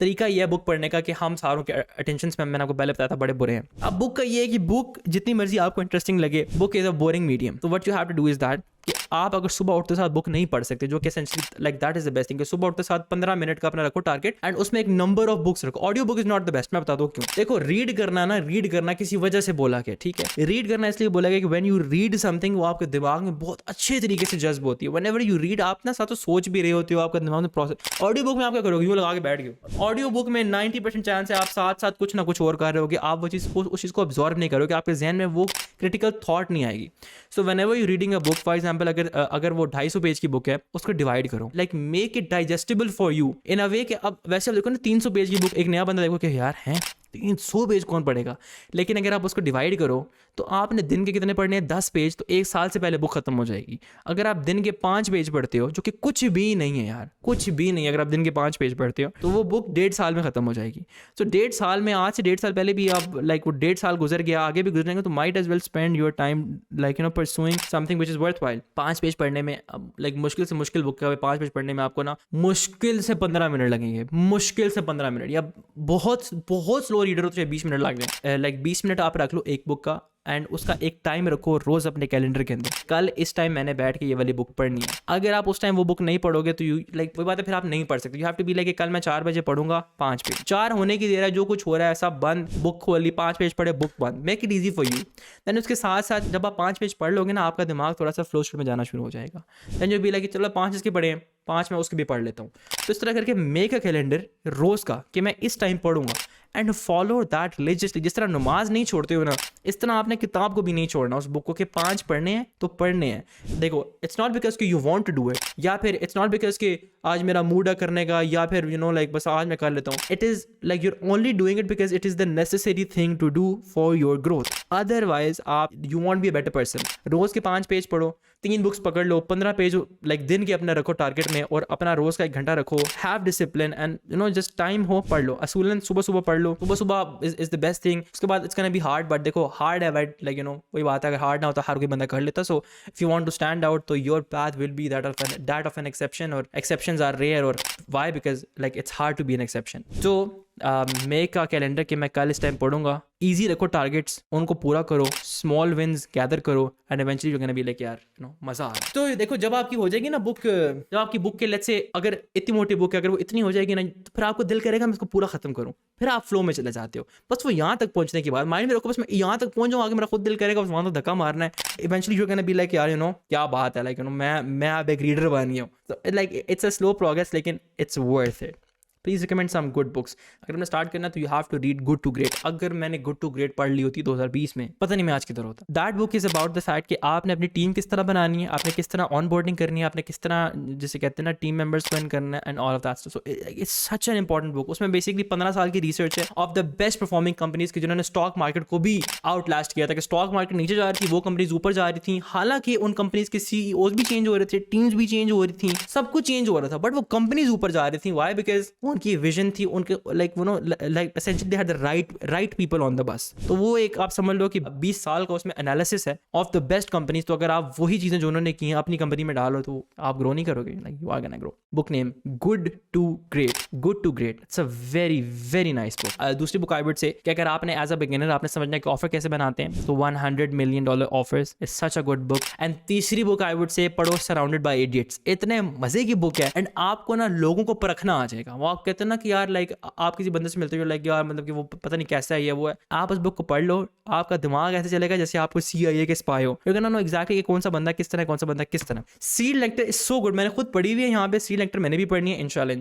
तरीका ये है बुक पढ़ने का कि हम सारों के अटेंशन स्पैन मैंने आपको पहले बताया था बड़े बुरे हैं। अब बुक का ये है कि बुक जितनी मर्जी आपको इंटरेस्टिंग लगे, book is a boring medium. तो what you have to do is that कि आप अगर सुबह उठते साथ बुक नहीं पढ़ सकते, जो कि essentially like that is the best thing, सुबह उठते साथ 15 मिनट का अपना रखो टारगेट एंड उसमें एक नंबर ऑफ बुक्स रखो। Audio book is not the best, मैं बता दूं क्यों। देखो रीड करना ना, रीड करना किसी वजह से बोला गया, ठीक है, रीड करना इसलिए बोला गया कि व्हेन यू रीड समथिंग वो आपके दिमाग में बहुत अच्छे तरीके से जज्ब होती है। व्हेनेवर यू रीड आप ना साथ तो सोच भी रहे होते हो, आपका दिमाग में प्रोसेस। ऑडियो बुक में आप क्या करोगे, वो लगा के बैठ गए। ऑडियो बुक में 90% चांस है आप साथ साथ कुछ ना कुछ और कर रहे होगे, आप वो चीज़ उस चीज़ को ऑब्जॉर्व नहीं करोगे, आपके जहन में वो क्रिटिकल थॉट नहीं आएगी। So whenever you reading a book, for example अगर वो 250 पेज की बुक है, उसको डिवाइड करो, like make it digestible for you in a way कि अब वैसे आप देखो ना 300 पेज की बुक, एक नया बंदा देखो कि यार है 300 पेज कौन पढ़ेगा, लेकिन अगर आप उसको डिवाइड करो तो आपने दिन के कितने पढ़ने हैं, 10 पेज, तो एक साल से पहले बुक खत्म हो जाएगी। अगर आप दिन के 5 पेज पढ़ते हो, जो कि कुछ भी नहीं है यार, कुछ भी नहीं है, अगर आप दिन के 5 पेज पढ़ते हो तो वो बुक 1.5 साल में खत्म हो जाएगी। तो 1.5 साल में, आज से 1.5 साल पहले भी आप लाइक वो 1.5 साल गुजर गया, आगे भी गुजरेंगे, तो might as well spend your time like pursuing something which is worth while. 5 page पढ़ने में लाइक मुश्किल से मुश्किल बुक का 5 पेज पढ़ने में आपको ना मुश्किल से 15 मिनट लगेंगे, मुश्किल से 15 मिनट, या बहुत बहुत स्लो रीडर हो तो 20 मिनट लग जाए। लाइक 20 मिनट आप रख लो एक बुक का एंड उसका एक टाइम रखो रोज अपने कैलेंडर के अंदर, कल इस टाइम मैंने बैठ के ये वाली बुक पढ़नी है। अगर आप उस टाइम वो बुक नहीं पढ़ोगे तो यू लाइक वही बात है, फिर आप नहीं पढ़ सकते। You have to be like कल मैं 4 बजे पढ़ूंगा 5 पेज, 4 होने की देर है, जो कुछ हो रहा है सब बंद, बुक खोली 5 पेज पढ़े, बुक बंद, make it easy for you. Then उसके साथ साथ जब आप 5 पेज पढ़ लोगे ना, आपका दिमाग थोड़ा सा फ्लो स्टेट में जाना शुरू हो जाएगा। देन जो भी लाइक चलो 5 इसके पढ़े, 5 मैं उसके भी पढ़ लेता हूँ। तो इस तरह करके मेक अ कैलेंडर रोज का कि मैं इस टाइम पढ़ूंगा एंड फॉलो दैट रिलीजियसली। जिस तरह नमाज नहीं छोड़ते हो ना, इस तरह आपने किताब को भी नहीं छोड़ना, उस बुक को के 5 पढ़ने हैं तो पढ़ने हैं। देखो इट्स नॉट बिकॉज कि you want to do it, या फिर इट्स नॉट बिकॉज कि आज मेरा मूड है करने का, या फिर यू नो लाइक बस आज मैं कर लेता हूँ। It is like you're only doing it because it is the necessary thing to do for your growth. Otherwise आप you won't be a better person. रोज के 5 पेज पढ़ो, 3 बुक्स पकड़ लो, 15 पेज लाइक दिन के अपना रखो टारगेट में, और अपना रोज का 1 घंटा रखो। Have discipline and you know just time हो पढ़ लो। असूलन सुबह सुबह पढ़ लो, सुबह सुबह इज द बेस्ट थिंग। उसके बाद it's gonna be hard, but देखो हार्ड है बट लाइक यू नो वही बात है, अगर हार्ड ना होता हर कोई बंदा कर लेता। So if you want to stand out तो your path will be that of an exception, और एक्सेप्शंस आर रेयर। और why? Because like it's hard to be an exception. तो मेक का कैलेंडर कि मैं कल इस टाइम पढ़ूंगा, ईजी रखो टारगेट्स, उनको पूरा करो, स्मॉल विंस गैदर करो and eventually you can be like यार यू नो मजा आ रहा है। तो देखो जब आपकी हो जाएगी ना बुक, जब आपकी बुक के लेट्स से अगर इतनी मोटी बुक है, अगर वो इतनी हो जाएगी ना, तो फिर आपको दिल करेगा मैं इसको पूरा खत्म करूं, फिर आप फ्लो में चले जाते हो। बस वो यहाँ तक पहुंचने के बाद माइंड में रखो बस मैं यहाँ तक पहुंच जाऊँ, आगे मेरा खुद दिल करेगा बस वहाँ तो धक्का मारना है। Eventually you can be like यार यू नो क्या बात है, लाइक यू नो मैं अब एक रीडर बन गया हूँ। तो like it's a slow progress लेकिन it's worth it. Please recommend some good books. अगर मैं स्टार्ट करना तो you have to read good to great. अगर मैंने गुड टू ग्रेट पढ़ ली होती 2020 में, पता नहीं मैं आज किधर होता। That book is about the fact कि आपने अपनी टीम किस तरह बनानी है, आपने किस तरह ऑन बोर्डिंग करनी है, आपने किस तरह जिसे कहते हैं ना टीम मेंबर्स को इन करना है and all of that. So it's such an important book. उसमें बेसिकली 15 साल की रिसर्च है of the best performing companies की, जिन्होंने स्टॉक मार्केट को भी आउट लास्ट किया था। कि स्टॉक मार्केट नीचे जा रही थी, वो कंपनीज ऊपर जा रही थी। हालांकि उन कंपनीज के सीईओज भी चेंज हो रहे थे, टीम्स भी चेंज हो रही थी, सब कुछ चेंज हो रहा था, बट वो कंपनीज ऊपर जा रही थी। व्हाई? बिकॉज उनकी विजन थी, उनके लाइक वो know like essentially they had the right people on the bus. तो वो एक आप समझ लो कि 20 साल का उसमें एनालिसिस है ऑफ द बेस्ट कंपनीज। तो अगर आप वही चीजें जो उन्होंने की हैं अपनी कंपनी में डालो तो आप ग्रो नहीं करोगे, like you are gonna grow. Book name good to great, good to great. It's a very very nice book. दूसरी बुक आई वुड से कि अगर आपने एज अ बिगिनर आपने समझना है कि ऑफर कैसे बनाते हैं, तो $100 million offers is such a good book. And तीसरी बुक आई वुड से पढ़ो सराउंडेड बाय इडियट्स। इतने मजे की बुक है एंड आपको ना लोगों को परखना आ जाएगा। वो आप कहते हैं ना कि यार लाइक आप किसी बंदे से मिलते हो लाइक यार मतलब कि वो पता नहीं कैसा है ये वो है, आप उस बुक को पढ़ लो, आपका दिमाग ऐसे चलेगा जैसे आपको CIA के स्पाई हो। यू कैन नो एग्जैक्टली कि कौन सा बंदा किस तरह, कौन सा बंदा किस तरह। Seed lecture is so good, मैंने खुद पढ़ी हुई है यहाँ पे। सीड लेक्चर मैंने भी पढ़नी है इंशाल्लाह।